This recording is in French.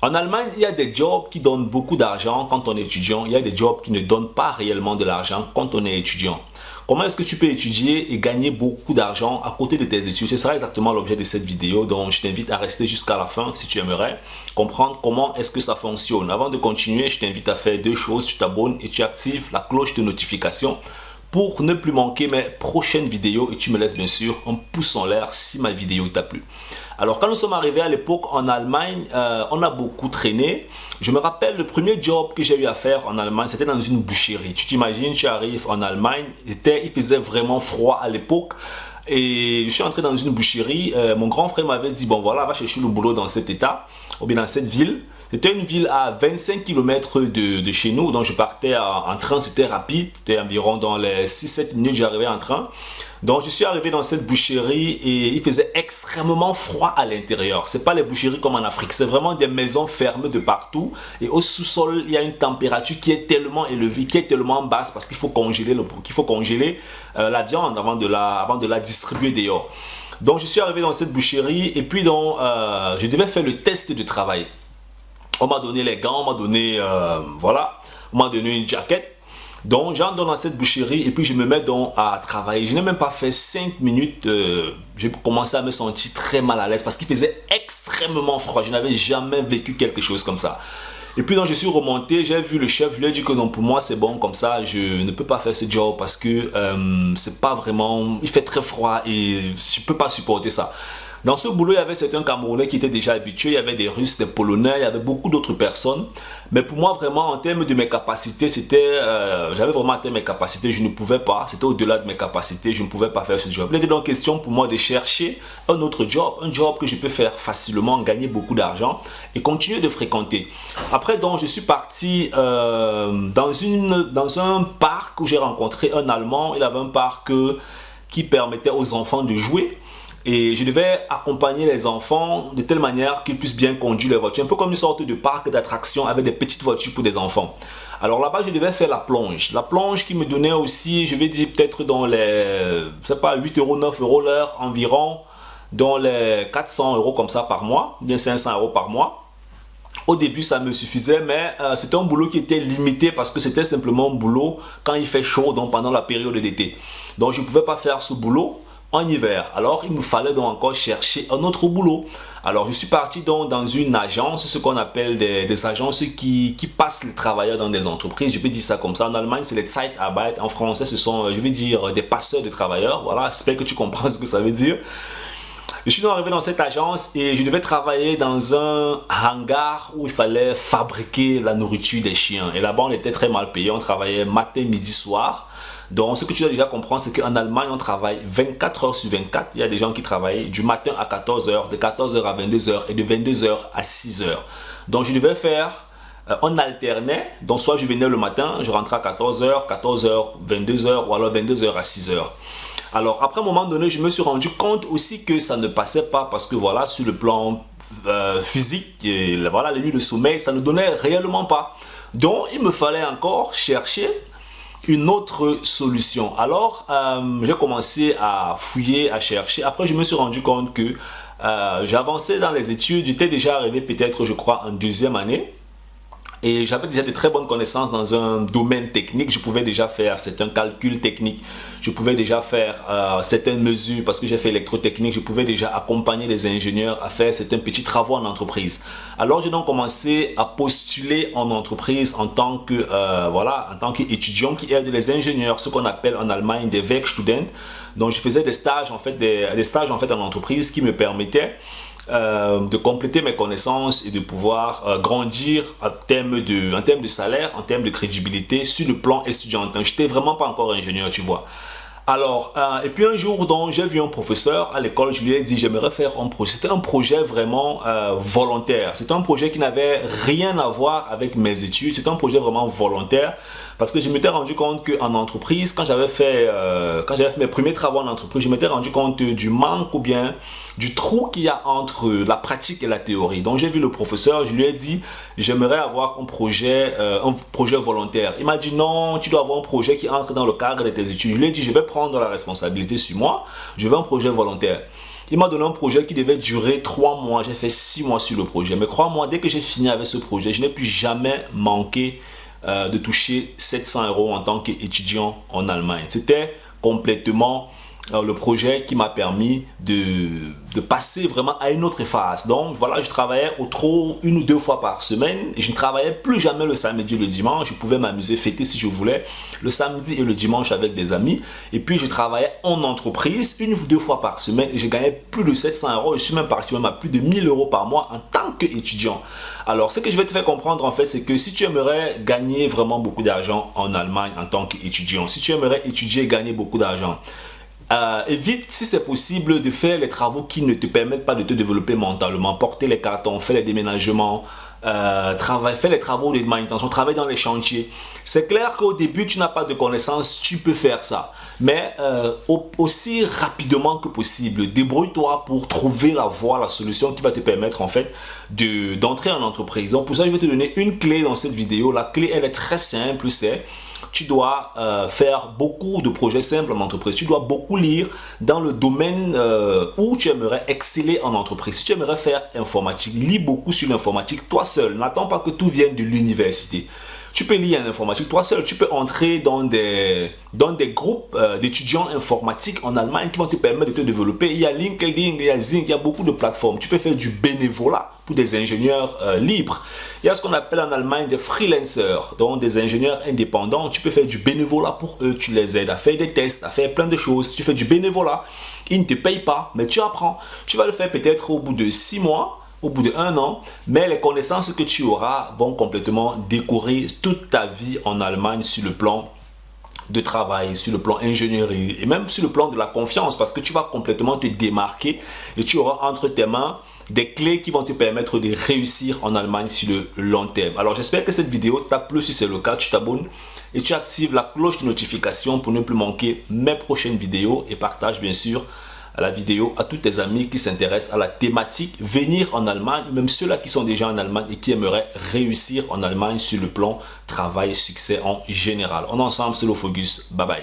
En Allemagne, il y a des jobs qui donnent beaucoup d'argent quand on est étudiant. Il y a des jobs qui ne donnent pas réellement de l'argent quand on est étudiant. Comment est-ce que tu peux étudier et gagner beaucoup d'argent à côté de tes études? Ce sera exactement l'objet de cette vidéo, donc je t'invite à rester jusqu'à la fin si tu aimerais comprendre comment est-ce que ça fonctionne. Avant de continuer, je t'invite à faire deux choses. Tu t'abonnes et tu actives la cloche de notification pour ne plus manquer mes prochaines vidéos et tu me laisses bien sûr un pouce en l'air si ma vidéo t'a plu. Alors quand nous sommes arrivés à l'époque en Allemagne, on a beaucoup traîné. Je me rappelle le premier job que j'ai eu à faire en Allemagne, c'était dans une boucherie. Tu t'imagines, tu arrives en Allemagne, il faisait vraiment froid à l'époque. Et je suis entré dans une boucherie, mon grand frère m'avait dit, bon voilà, va chercher le boulot dans cet état, ou bien dans cette ville. C'était une ville à 25 km de chez nous, donc je partais en train, c'était rapide, c'était environ dans les 6-7 minutes, j'arrivais en train. Donc je suis arrivé dans cette boucherie et il faisait extrêmement froid à l'intérieur. C'est pas les boucheries comme en Afrique, c'est vraiment des maisons fermées de partout. Et au sous-sol, il y a une température qui est tellement élevée, qui est tellement basse parce qu'il faut congeler, la viande avant de la distribuer dehors. Donc je suis arrivé dans cette boucherie et puis donc, je devais faire le test de travail. On m'a donné les gants, on m'a donné, voilà, on m'a donné une jaquette. Donc j'entre dans cette boucherie et puis je me mets donc à travailler. Je n'ai même pas fait 5 minutes, j'ai commencé à me sentir très mal à l'aise parce qu'il faisait extrêmement froid. Je n'avais jamais vécu quelque chose comme ça. Et puis donc je suis remonté, j'ai vu le chef, je lui ai dit que non, pour moi c'est bon comme ça, je ne peux pas faire ce job parce que c'est pas vraiment, il fait très froid et je ne peux pas supporter ça. Dans ce boulot, il y avait certains Camerounais qui étaient déjà habitués, il y avait des Russes, des Polonais, il y avait beaucoup d'autres personnes. Mais pour moi, vraiment, en termes de mes capacités, j'avais vraiment atteint mes capacités, je ne pouvais pas, c'était au-delà de mes capacités, je ne pouvais pas faire ce job. Il était donc question pour moi de chercher un autre job, un job que je peux faire facilement, gagner beaucoup d'argent et continuer de fréquenter. Après, donc, je suis parti dans un parc où j'ai rencontré un Allemand. Il avait un parc qui permettait aux enfants de jouer. Et je devais accompagner les enfants de telle manière qu'ils puissent bien conduire les voitures. Un peu comme une sorte de parc d'attraction avec des petites voitures pour des enfants. Alors là-bas, je devais faire la plonge. La plonge qui me donnait aussi, je vais dire peut-être dans les, je sais pas, 8 euros, 9 euros l'heure environ. Dans les 400 euros comme ça par mois, bien 500 euros par mois. Au début, ça me suffisait, mais c'était un boulot qui était limité parce que c'était simplement un boulot quand il fait chaud, donc pendant la période d'été. Donc je ne pouvais pas faire ce boulot en hiver. Alors il me fallait donc encore chercher un autre boulot. Alors je suis parti donc dans une agence, ce qu'on appelle des agences qui passent les travailleurs dans des entreprises. Je peux dire ça comme ça. En Allemagne, c'est les Zeitarbeit. En français, ce sont, je vais dire, des passeurs de travailleurs. Voilà, j'espère que tu comprends ce que ça veut dire. Je suis donc arrivé dans cette agence et je devais travailler dans un hangar où il fallait fabriquer la nourriture des chiens. Et là-bas, on était très mal payé. On travaillait matin, midi, soir. Donc, ce que tu dois déjà comprendre, c'est qu'en Allemagne, on travaille 24 heures sur 24. Il y a des gens qui travaillent du matin à 14 heures, de 14 heures à 22 heures et de 22 heures à 6 heures. Donc, je devais faire, on alternait. Donc, soit je venais le matin, je rentrais à 14 heures, 14 heures, 22 heures ou alors 22 heures à 6 heures. Alors, après un moment donné, je me suis rendu compte aussi que ça ne passait pas parce que voilà, sur le plan physique, et voilà, les nuits de sommeil, ça ne donnait réellement pas. Donc, il me fallait encore chercher une autre solution. Alors, j'ai commencé à fouiller, à chercher. Après, je me suis rendu compte que j'avançais dans les études. J'étais déjà arrivé peut-être, je crois, en deuxième année. Et j'avais déjà de très bonnes connaissances dans un domaine technique. Je pouvais déjà faire certains calculs techniques. Je pouvais déjà faire certaines mesures parce que j'ai fait électrotechnique. Je pouvais déjà accompagner les ingénieurs à faire certains petits travaux en entreprise. Alors j'ai donc commencé à postuler en entreprise en tant que voilà, en tant qu'étudiant qui aide les ingénieurs, ce qu'on appelle en Allemagne des Werkstudenten. Donc je faisais des stages en fait, des stages en fait en entreprise qui me permettaient de compléter mes connaissances et de pouvoir grandir en termes de salaire, en termes de crédibilité sur le plan étudiantin. Je n'étais vraiment pas encore ingénieur, tu vois. Alors, et puis un jour, donc, j'ai vu un professeur à l'école, je lui ai dit, j'aimerais faire un projet. C'était un projet vraiment volontaire. C'était un projet qui n'avait rien à voir avec mes études. C'était un projet vraiment volontaire parce que je m'étais rendu compte qu'en entreprise, quand j'avais fait mes premiers travaux en entreprise, je m'étais rendu compte du manque ou bien du trou qu'il y a entre la pratique et la théorie. Donc, j'ai vu le professeur, je lui ai dit, j'aimerais avoir un projet volontaire. Il m'a dit, non, tu dois avoir un projet qui entre dans le cadre de tes études. Je lui ai dit, je vais prendre la responsabilité sur moi, je veux un projet volontaire. Il m'a donné un projet qui devait durer 3 mois. J'ai fait 6 mois sur le projet. Mais crois-moi, dès que j'ai fini avec ce projet, je n'ai plus jamais manqué de toucher 700 € en tant qu'étudiant en Allemagne. C'était complètement le projet qui m'a permis de passer vraiment à une autre phase. Donc voilà, je travaillais au trop 1 ou 2 fois par semaine et je ne travaillais plus jamais le samedi et le dimanche. Je pouvais m'amuser, fêter si je voulais le samedi et le dimanche avec des amis. Et puis je travaillais en entreprise 1 ou 2 fois par semaine et je gagnais plus de 700 €. Je suis même parti même à plus de 1000 € par mois en tant qu'étudiant. Alors ce que je vais te faire comprendre en fait, c'est que si tu aimerais gagner vraiment beaucoup d'argent en Allemagne en tant qu'étudiant, si tu aimerais étudier et gagner beaucoup d'argent, évite si c'est possible de faire les travaux qui ne te permettent pas de te développer mentalement. Porter les cartons, faire les déménagements, faire les travaux de manutention, travailler dans les chantiers. C'est clair qu'au début tu n'as pas de connaissances, tu peux faire ça. Mais aussi rapidement que possible, débrouille-toi pour trouver la voie, la solution qui va te permettre en fait d'entrer en entreprise. Donc pour ça je vais te donner une clé dans cette vidéo. La clé elle est très simple, c'est tu dois faire beaucoup de projets simples en entreprise. Tu dois beaucoup lire dans le domaine où tu aimerais exceller en entreprise. Si tu aimerais faire informatique, lis beaucoup sur l'informatique toi seul. N'attends pas que tout vienne de l'université. Tu peux lire en informatique toi seul. Tu peux entrer dans des groupes d'étudiants informatiques en Allemagne qui vont te permettre de te développer. Il y a LinkedIn, il y a Zing, il y a beaucoup de plateformes. Tu peux faire du bénévolat pour des ingénieurs libres. Il y a ce qu'on appelle en Allemagne des freelancers, donc des ingénieurs indépendants. Tu peux faire du bénévolat pour eux. Tu les aides à faire des tests, à faire plein de choses. Tu fais du bénévolat. Ils ne te payent pas, mais tu apprends. Tu vas le faire peut-être au bout de 6 mois. Au bout de 1 an, mais les connaissances que tu auras vont complètement décorer toute ta vie en Allemagne sur le plan de travail, sur le plan ingénierie et même sur le plan de la confiance parce que tu vas complètement te démarquer et tu auras entre tes mains des clés qui vont te permettre de réussir en Allemagne sur le long terme. Alors j'espère que cette vidéo t'a plu. Si c'est le cas, tu t'abonnes et tu actives la cloche de notification pour ne plus manquer mes prochaines vidéos et partage bien sûr la vidéo à tous tes amis qui s'intéressent à la thématique venir en Allemagne, même ceux-là qui sont déjà en Allemagne et qui aimeraient réussir en Allemagne sur le plan travail, succès en général. On est ensemble, c'est le Focus. Bye bye.